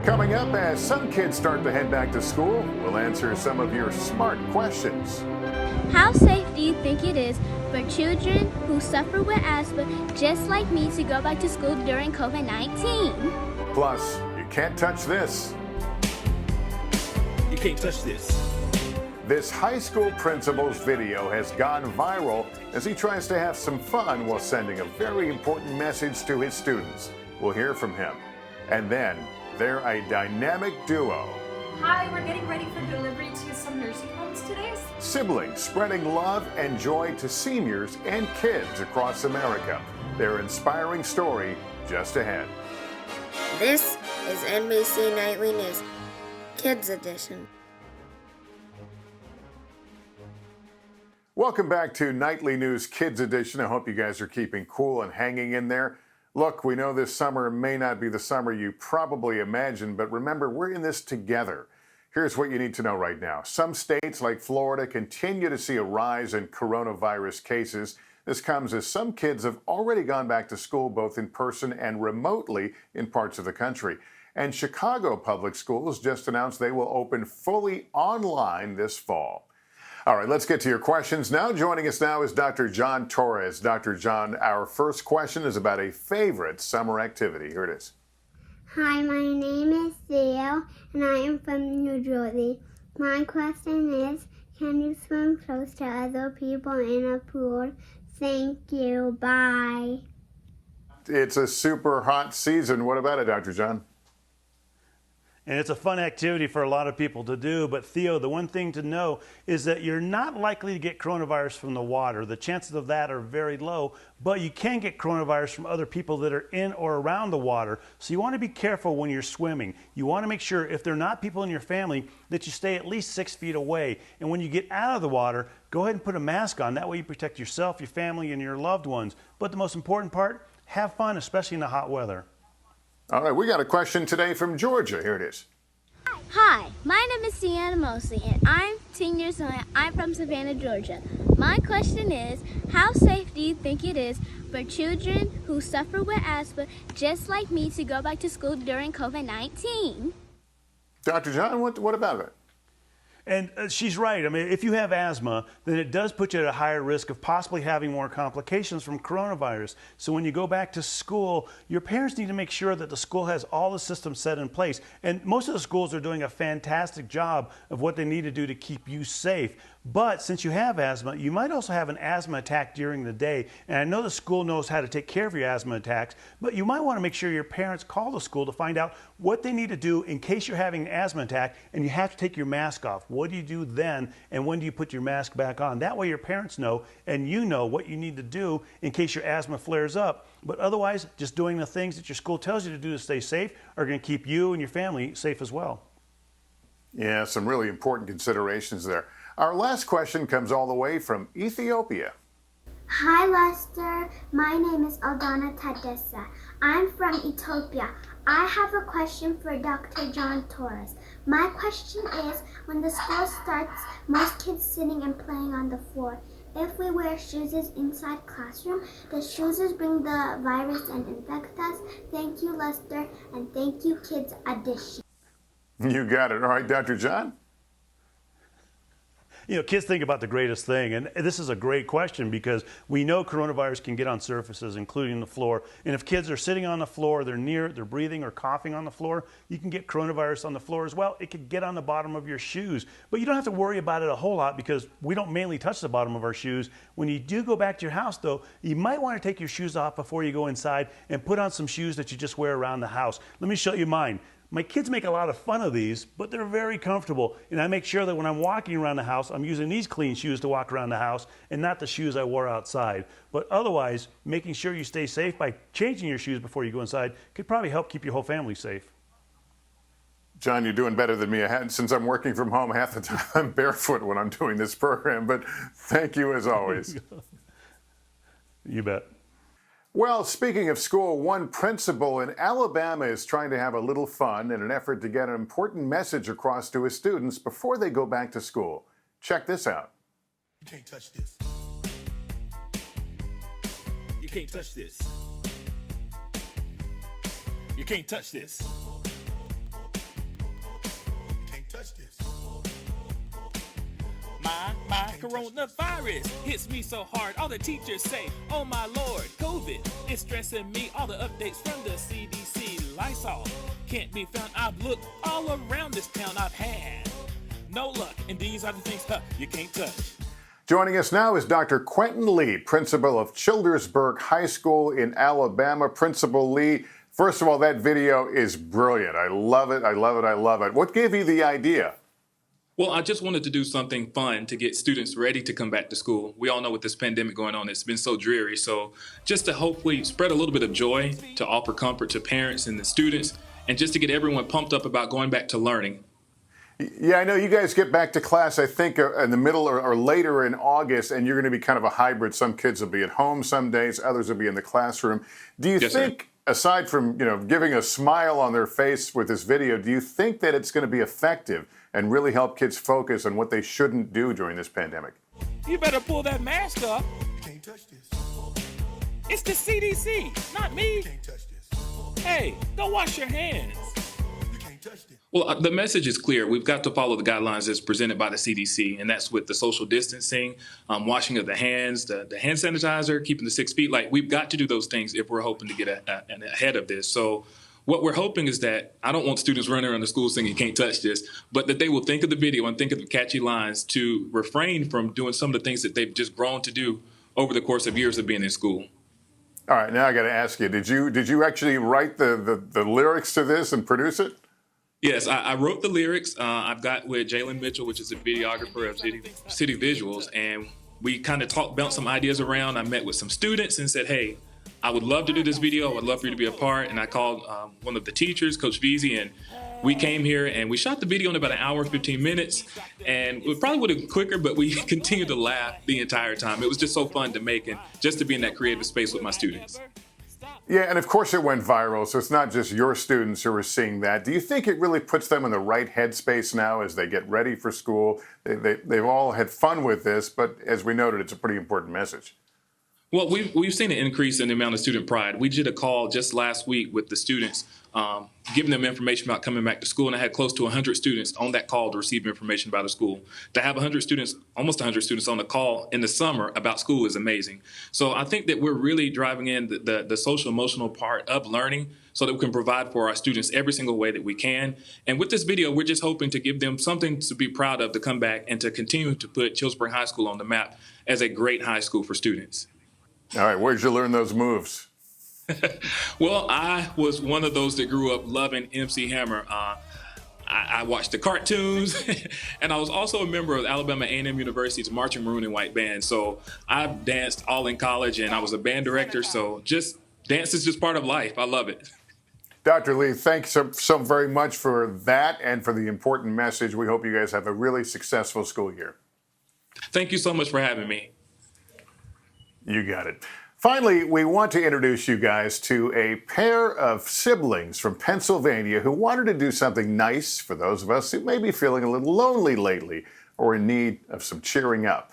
Coming up, as some kids start to head back to school, we'll answer some of your smart questions. How safe do you think it is for children who suffer with asthma, just like me, to go back to school during COVID-19? Plus, you can't touch this. You can't touch this. This high school principal's video has gone viral as he tries to have some fun while sending a very important message to his students. We'll hear from him. And then, they're a dynamic duo. Hi, we're getting ready for delivery to some nursing homes today. Siblings spreading love and joy to seniors and kids across America. Their inspiring story just ahead. This is NBC Nightly News, Kids Edition. Welcome back to Nightly News Kids Edition. I hope you guys are keeping cool and hanging in there. Look, we know this summer may not be the summer you probably imagined, but remember, we're in this together. Here's what you need to know right now. Some states like Florida continue to see a rise in coronavirus cases. This comes as some kids have already gone back to school both in person and remotely in parts of the country. And Chicago Public Schools just announced they will open fully online this fall. All right, let's get to your questions now. Joining us now is Dr. John Torres. Dr. John, our first question is about a favorite summer activity. Here it is. Hi, my name is Theo, and I am from New Jersey. My question is, can you swim close to other people in a pool? Thank you. Bye. It's a super hot season. What about it, Dr. John? And it's a fun activity for a lot of people to do. But Theo, the one thing to know is that you're not likely to get coronavirus from the water. The chances of that are very low, but you can get coronavirus from other people that are in or around the water. So you want to be careful when you're swimming. You want to make sure, if they're not people in your family, that you stay at least 6 feet away. And when you get out of the water, go ahead and put a mask on. That way you protect yourself, your family, and your loved ones. But the most important part, have fun, especially in the hot weather. All right, we got a question today from Georgia. Here it is. Hi, my name is Sienna Mosley, and I'm 10 years old. I'm from Savannah, Georgia. My question is, how safe do you think it is for children who suffer with asthma, just like me, to go back to school during COVID-19? Dr. John, what about it? And she's right. I mean, if you have asthma, then it does put you at a higher risk of possibly having more complications from coronavirus. So when you go back to school, your parents need to make sure that the school has all the systems set in place. And most of the schools are doing a fantastic job of what they need to do to keep you safe. But since you have asthma, you might also have an asthma attack during the day. And I know the school knows how to take care of your asthma attacks, but you might want to make sure your parents call the school to find out what they need to do in case you're having an asthma attack and you have to take your mask off. What do you do then, and when do you put your mask back on? That way your parents know and you know what you need to do in case your asthma flares up. But otherwise, just doing the things that your school tells you to do to stay safe are going to keep you and your family safe as well. Yeah, some really important considerations there. Our last question comes all the way from Ethiopia. Hi, Lester. My name is Aldana Tadessa. I'm from Ethiopia. I have a question for Dr. John Torres. My question is, when the school starts, most kids sitting and playing on the floor. If we wear shoes inside classroom, the shoes bring the virus and infect us. Thank you, Lester, and thank you, Kids Edition. You got it. All right, Dr. John? You know, kids think about the greatest thing, and this is a great question because we know coronavirus can get on surfaces, including the floor. And if kids are sitting on the floor, they're breathing or coughing on the floor, you can get coronavirus on the floor as well. It could get on the bottom of your shoes. But you don't have to worry about it a whole lot because we don't mainly touch the bottom of our shoes. When you do go back to your house, though, you might want to take your shoes off before you go inside and put on some shoes that you just wear around the house. Let me show you mine. My kids make a lot of fun of these, but they're very comfortable. And I make sure that when I'm walking around the house, I'm using these clean shoes to walk around the house and not the shoes I wore outside. But otherwise, making sure you stay safe by changing your shoes before you go inside could probably help keep your whole family safe. John, you're doing better than me. Since I'm working from home, half the time I'm barefoot when I'm doing this program. But thank you as always. You bet. Well, speaking of school, one principal in Alabama is trying to have a little fun in an effort to get an important message across to his students before they go back to school. Check this out. You can't touch this. You can't touch this. You can't touch this. my coronavirus hits me so hard. All the teachers say, oh my lord, COVID is stressing me. All the updates from the CDC, Lysol can't be found. I've looked all around this town. I've had no luck, and these are the things you can't touch. Joining us now is Dr. Quentin Lee, principal of Childersburg High School in Alabama. Principal Lee, first of all, that video is brilliant. I love it. I love it. I love it. What gave you the idea? Well, I just wanted to do something fun to get students ready to come back to school. We all know with this pandemic going on, it's been so dreary. So just to hopefully spread a little bit of joy, to offer comfort to parents and the students, and just to get everyone pumped up about going back to learning. Yeah, I know you guys get back to class, I think, in the middle or later in August, and you're going to be kind of a hybrid. Some kids will be at home some days, others will be in the classroom. Do you think, aside from, giving a smile on their face with this video, do you think that it's going to be effective and really help kids focus on what they shouldn't do during this pandemic? You better pull that mask up. You can't touch this. It's the CDC, not me. You can't touch this. Hey, go wash your hands. You can't touch this. Well, the message is clear. We've got to follow the guidelines as presented by the CDC, and that's with the social distancing, washing of the hands, the hand sanitizer, keeping the 6 feet. Like, we've got to do those things if we're hoping to get ahead of this. So what we're hoping is that I don't want students running around the school saying you can't touch this, but that they will think of the video and think of the catchy lines to refrain from doing some of the things that they've just grown to do over the course of years of being in school. All right, now I got to ask you, did you actually write the lyrics to this and produce it? Yes, I wrote the lyrics. I've got with Jalen Mitchell, which is a videographer of City Visuals, and we kind of bounced some ideas around. I met with some students and said, hey, I would love to do this video. I would love for you to be a part. And I called one of the teachers, Coach Veazey, and we came here and we shot the video in about an hour, 15 minutes. And it probably would have been quicker, but we continued to laugh the entire time. It was just so fun to make and just to be in that creative space with my students. Yeah, and of course it went viral, so it's not just your students who are seeing that. Do you think it really puts them in the right headspace now as they get ready for school? They've all had fun with this, but as we noted, it's a pretty important message. Well, we've seen an increase in the amount of student pride. We did a call just last week with the students, giving them information about coming back to school, and I had close to 100 students on that call to receive information about the school. To have 100 students, almost 100 students on the call in the summer about school is amazing. So I think that we're really driving in the social emotional part of learning so that we can provide for our students every single way that we can. And with this video, we're just hoping to give them something to be proud of to come back and to continue to put Childersburg High School on the map as a great high school for students. All right, where'd you learn those moves? Well, I was one of those that grew up loving MC Hammer. I watched the cartoons, and I was also a member of Alabama A&M University's Marching Maroon and White Band. So I've danced all in college, and I was a band director. So just dance is just part of life. I love it. Dr. Lee, thanks so very much for that and for the important message. We hope you guys have a really successful school year. Thank you so much for having me. You got it. Finally, we want to introduce you guys to a pair of siblings from Pennsylvania who wanted to do something nice for those of us who may be feeling a little lonely lately or in need of some cheering up.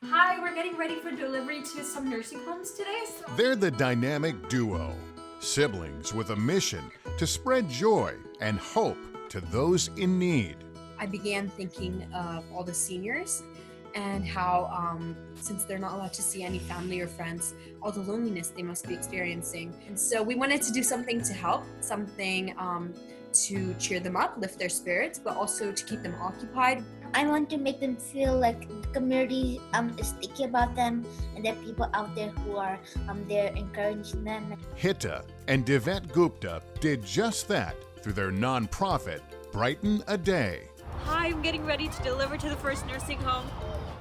Hi, we're getting ready for delivery to some nursing homes today. They're the dynamic duo, siblings with a mission to spread joy and hope to those in need. I began thinking of all the seniors and how, since they're not allowed to see any family or friends, all the loneliness they must be experiencing. And so we wanted to do something to help, something to cheer them up, lift their spirits, but also to keep them occupied. I want to make them feel like the community is thinking about them, and there are people out there who are there encouraging them. Hitta and Divette Gupta did just that through their nonprofit, Brighten a Day. Hi, I'm getting ready to deliver to the first nursing home.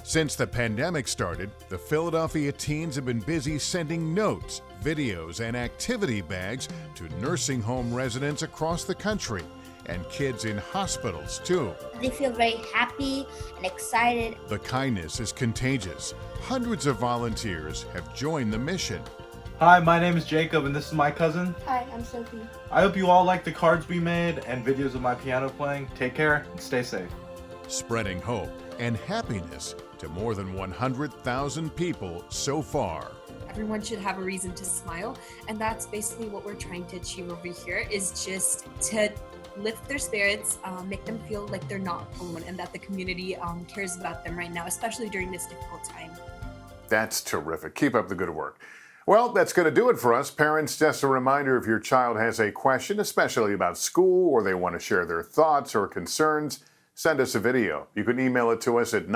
Since the pandemic started, the Philadelphia teens have been busy sending notes, videos, and activity bags to nursing home residents across the country and kids in hospitals, too. They feel very happy and excited. The kindness is contagious. Hundreds of volunteers have joined the mission. Hi, my name is Jacob, and this is my cousin. Hi, I'm Sophie. I hope you all like the cards we made and videos of my piano playing. Take care and stay safe. Spreading hope and happiness to more than 100,000 people so far. Everyone should have a reason to smile, and that's basically what we're trying to achieve over here, is just to lift their spirits, make them feel like they're not alone and that the community cares about them right now, especially during this difficult time. That's terrific. Keep up the good work. Well, that's going to do it for us. Parents, just a reminder, if your child has a question, especially about school, or they want to share their thoughts or concerns, send us a video. You can email it to us at